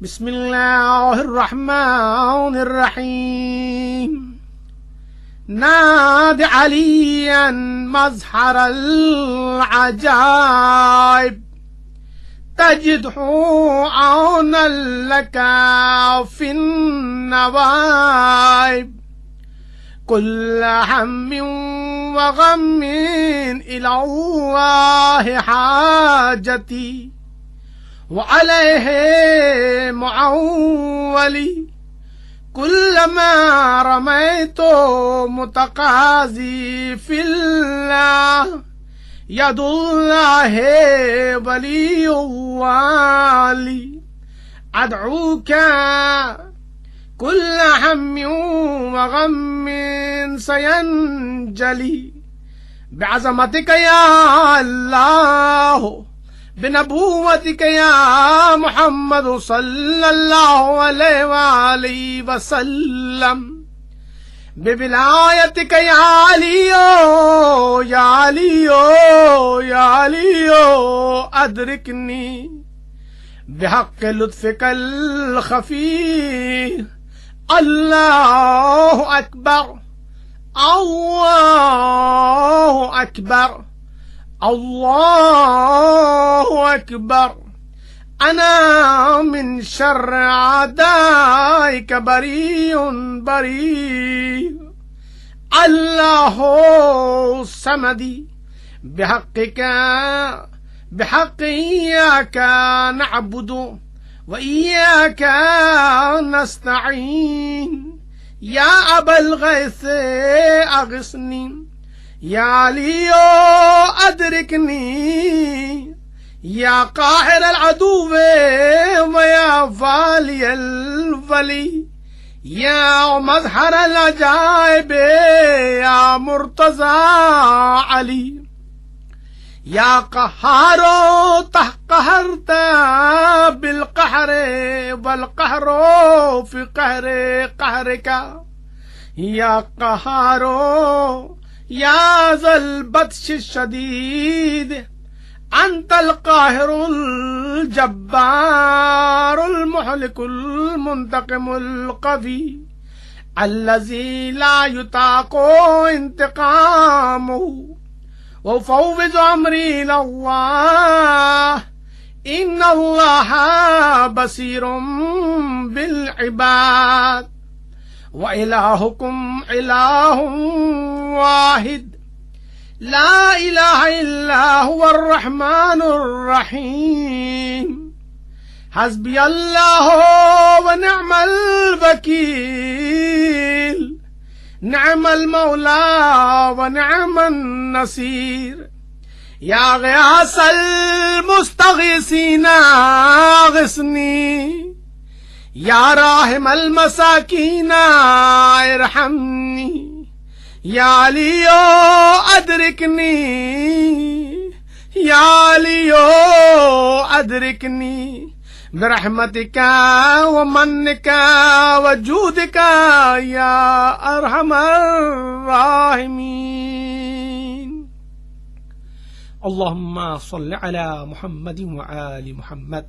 बिस्मिल्लाहिर्रहमानिर्रहीम। नाद अलियन मज़हरल अजाइब तजिदहु औनल लका फिन नवाइब कुल्ल हम्मिन व गम्मिन इलल्लाहि हाजती व अलैहि मुअव्वली कुल्लमा रमैतो मुतकाज़ी फिल्लाह यदुल्लाहि वलियुल्लाही अदऊका कुल्ल हम्मिन व गम्मिन सयंजली बिअज़मतिका या अल्लाह बिनबुव्वतिका या मुहम्मद सल्लल्लाहु अलैहि वसल्लम बिविलायतिका या अलियो या अलियो या अलियो अदरिकनी बिहक़्क़ि लुत्फ़िकल ख़फ़ी। अल्लाहु अकबर अल्लाहु अकबर अल्लाहु अकबर। अना मिन शर्र आदाइका बरीउन बरी। अल्लाहु समदी बिहक़्क़िका बिहक़्क़ि इय्याका नअबुदु व इय्याका नस्तईन। या अबल गैस अग़िस्नी या अलियो अदरिकनी या काहिरल अदुव्वे व या वालियल वली या मज़हरल अजाइबे या मुर्तज़ा अली या क़हारो तहक़हरता बिल क़हरे वल क़हरो फ़ी क़हरे क़हरिका या क़हारो या ज़ल बत्श शदीद अंतल क़ाहिरुल जब्बारुल मुहलिकुल मुंतक़िमुल क़वी अल्लज़ी ला युताक़ु इंतिक़ामुहु व फ़व्विज़ु अम्री इलल्लाह इन्नल्लाह बसीरुम बिल इबाद व इलाहुकुम इलाहुन वाहिद ला इलाहा इल्ला हुवर रहमानुर रहीम। हस्बी अल्लाहु व निअमल वकील निअमल मौला व निअमन नसीर। या ग़ियासल मुस्तग़ीसीना अग़िस्नी या राहिमल मसाकीना इरहमनी या अलियो अदरिकनी या अलियो अदरिकनी बिरहमतिका व मन्निका व जूदिका या अरहमर राहिमीन। अल्लाहुम्मा सल्लि अला मुहम्मदिन व आलि मुहम्मद।